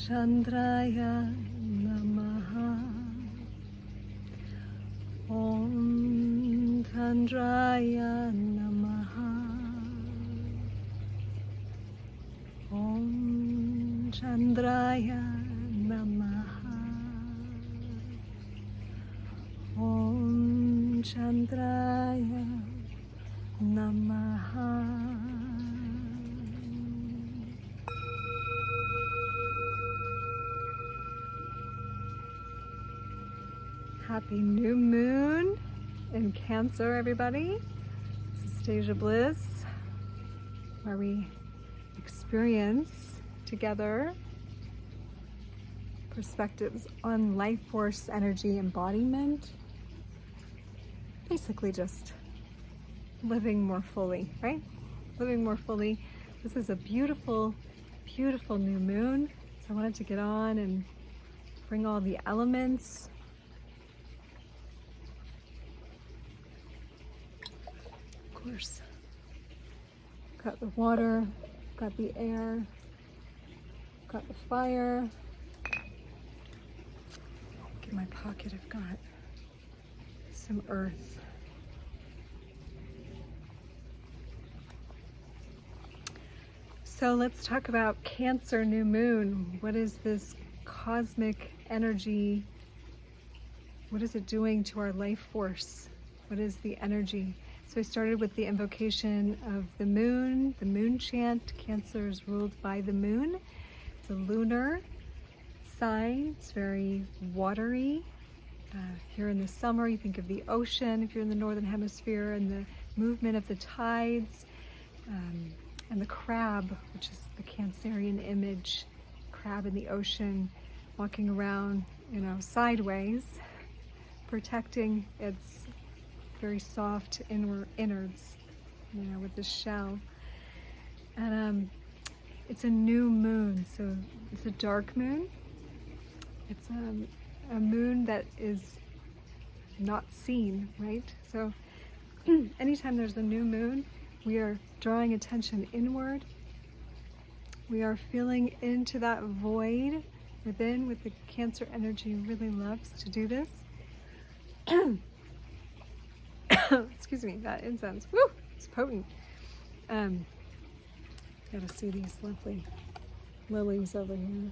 Chandraya Namaha. Om Chandraya Namaha. Om Chandraya Namaha. Om Chandraya Namaha. Happy new moon in Cancer, everybody. This is Stasia Bliss, where we experience together perspectives on life force energy embodiment. Basically just living more fully, right? Living more fully. This is a beautiful, beautiful new moon. So I wanted to get on and bring all the elements. Of course, got the water, got the air, got the fire. In my pocket I've got some earth. So let's talk about Cancer new moon. What is this cosmic energy? What is it doing to our life force? What is the energy? So I started with the invocation of the moon chant. Cancer is ruled by the moon. It's a lunar sign. It's very watery. Here in the summer, you think of the ocean if you're in the northern hemisphere, and the movement of the tides, and the crab, which is the Cancerian image, crab in the ocean, walking around, sideways, protecting its very soft innards, with the shell. And it's a new moon, so it's a dark moon. It's a moon that is not seen, right? So anytime there's a new moon, we are drawing attention inward. We are feeling into that void within, with the Cancer energy really loves to do this. Excuse me, that incense, woo, it's potent. Gotta see these lovely lilies over here.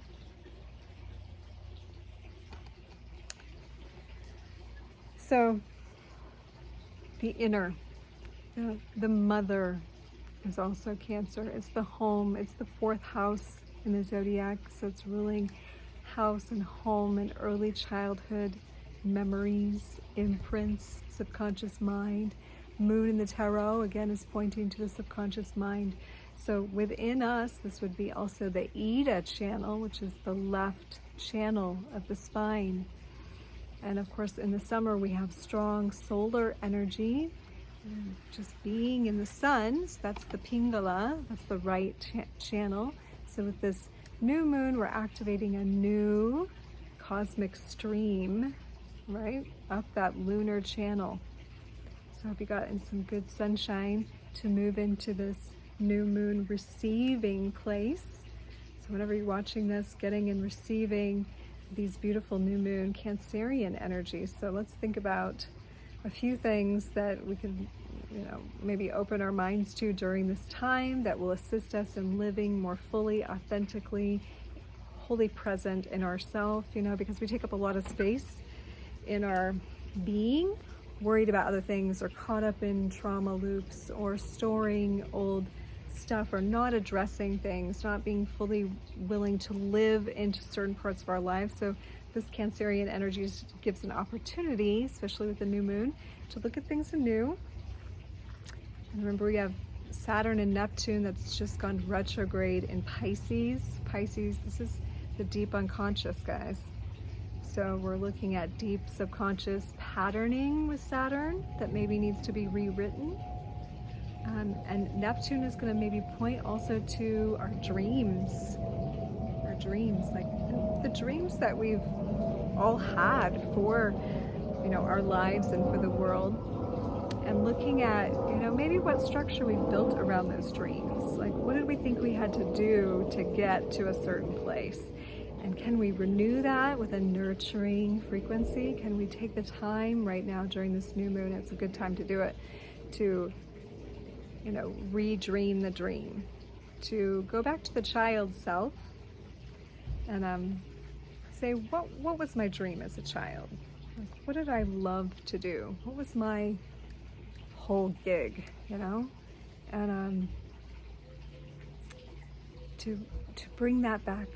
So the inner, the mother is also Cancer. It's the home, it's the fourth house in the zodiac. So it's ruling house and home and early childhood memories, imprints, subconscious mind. Moon in the tarot, again, is pointing to the subconscious mind. So within us, this would be also the Ida channel, which is the left channel of the spine. And of course, in the summer, we have strong solar energy, just being in the sun. So that's the Pingala, that's the right channel. So with this new moon, we're activating a new cosmic stream, right, up that lunar channel. So I hope you got in some good sunshine to move into this new moon receiving place. So whenever you're watching this, getting and receiving these beautiful new moon Cancerian energies. So let's think about a few things that we could, maybe open our minds to during this time that will assist us in living more fully, authentically, wholly present in ourselves, because we take up a lot of space in our being, worried about other things, or caught up in trauma loops, or storing old stuff, or not addressing things, not being fully willing to live into certain parts of our lives. So this Cancerian energy gives an opportunity, especially with the new moon, to look at things anew. And remember, we have Saturn and Neptune that's just gone retrograde in Pisces. Pisces, this is the deep unconscious, guys. So we're looking at deep subconscious patterning with Saturn that maybe needs to be rewritten. And Neptune is going to maybe point also to our dreams, like the dreams that we've all had for, our lives and for the world. And looking at, maybe what structure we built around those dreams. Like, what did we think we had to do to get to a certain place? And can we renew that with a nurturing frequency? Can we take the time right now during this new moon? It's a good time to do it, to, re-dream the dream, to go back to the child self and say, what was my dream as a child? Like, what did I love to do? What was my whole gig, And to bring that back,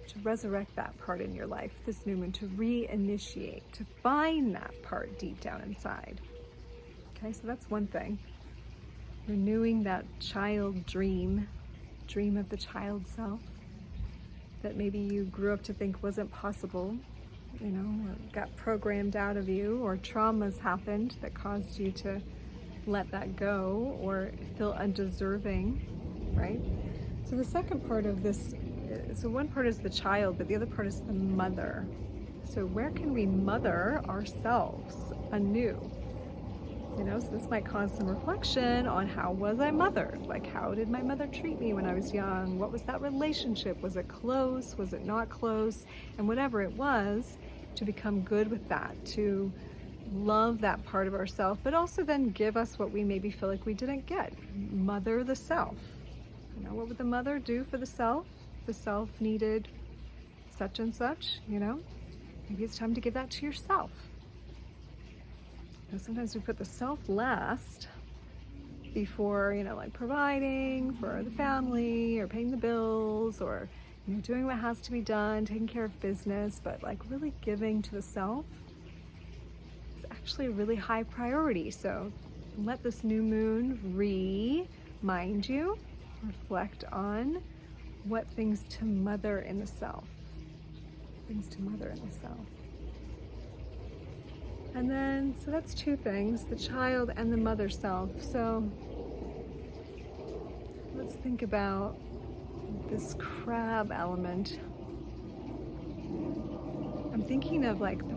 to resurrect that part in your life this new moon, to reinitiate, to find that part deep down inside. Okay, so that's one thing. Renewing that child dream of the child self that maybe you grew up to think wasn't possible, or got programmed out of you, or traumas happened that caused you to let that go or feel undeserving, right? So the second part of this, so one part is the child, but the other part is the mother. So where can we mother ourselves anew? So this might cause some reflection on how was I mothered? Like, how did my mother treat me when I was young? What was that relationship? Was it close? Was it not close? And whatever it was, to become good with that, to love that part of ourselves, but also then give us what we maybe feel like we didn't get. Mother the self. What would the mother do for the self? The self needed such and such, Maybe it's time to give that to yourself. Sometimes we put the self last before, like providing for the family or paying the bills or, doing what has to be done, taking care of business, but like really giving to the self is actually a really high priority. So let this new moon remind you, reflect on what things to mother in the self. Things to mother in the self. And then, so that's two things, the child and the mother self. So let's think about this crab element. I'm thinking of like the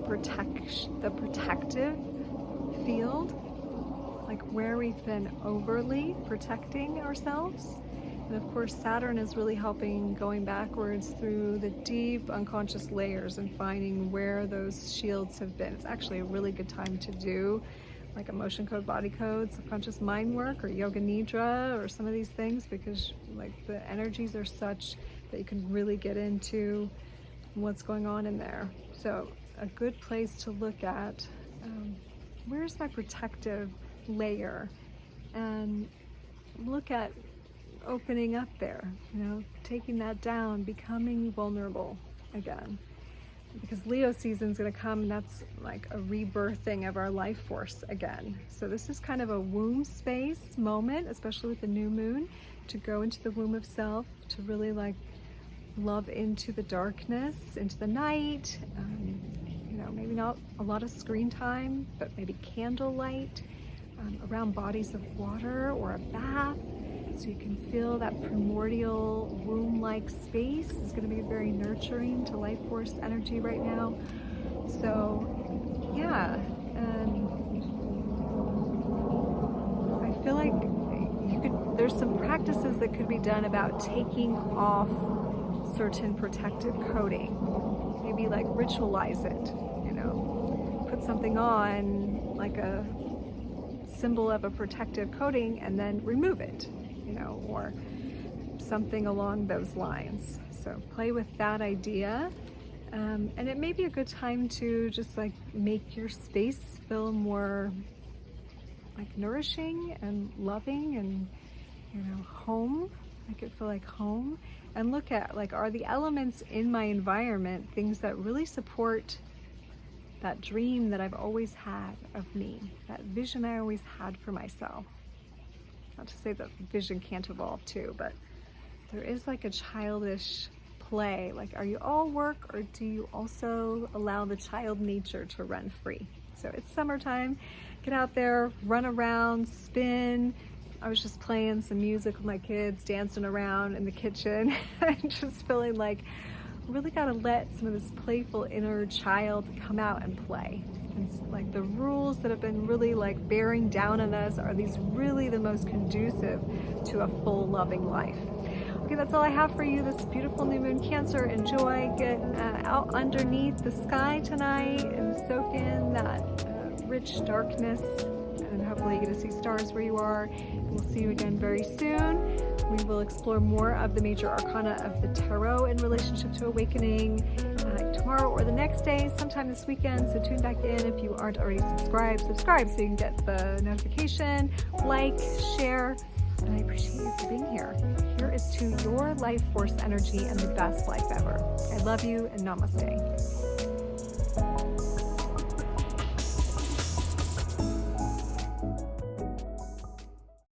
protective field, like where we've been overly protecting ourselves. And of course, Saturn is really helping going backwards through the deep unconscious layers and finding where those shields have been. It's actually a really good time to do like emotion code, body code, subconscious mind work, or yoga nidra, or some of these things, because like the energies are such that you can really get into what's going on in there. So a good place to look at, where's my protective layer, and look at opening up there, taking that down, becoming vulnerable again. Because Leo season is going to come, and that's like a rebirthing of our life force again. So this is kind of a womb space moment, especially with the new moon, to go into the womb of self, to really like love into the darkness, into the night. Maybe not a lot of screen time, but maybe candlelight around bodies of water or a bath. So you can feel that primordial womb-like space is going to be very nurturing to life force energy right now. So yeah, I feel like there's some practices that could be done about taking off certain protective coding. Maybe like ritualize it, put something on like a symbol of a protective coating and then remove it, or something along those lines. So play with that idea. And it may be a good time to just like make your space feel more like nourishing and loving and, home. Make it feel like home. And look at like, are the elements in my environment things that really support that dream that I've always had of me, that vision I always had for myself? Not to say that vision can't evolve too, but there is like a childish play. Like, are you all work, or do you also allow the child nature to run free? So it's summertime, get out there, run around, spin. I was just playing some music with my kids, dancing around in the kitchen, and just feeling like really got to let some of this playful inner child come out and play. And like the rules that have been really like bearing down on us, are these really the most conducive to a full loving life? Okay, that's all I have for you this beautiful new moon, Cancer. Enjoy. Get out underneath the sky tonight and soak in that rich darkness, and hopefully you get to see stars where you are. We'll see you again very soon. We will explore more of the major arcana of the tarot in relationship to awakening tomorrow or the next day, sometime this weekend. So tune back in. If you aren't already subscribed, subscribe so you can get the notification. Like, share, and I appreciate you for being here. Here is to your life force energy and the best life ever. I love you, and namaste.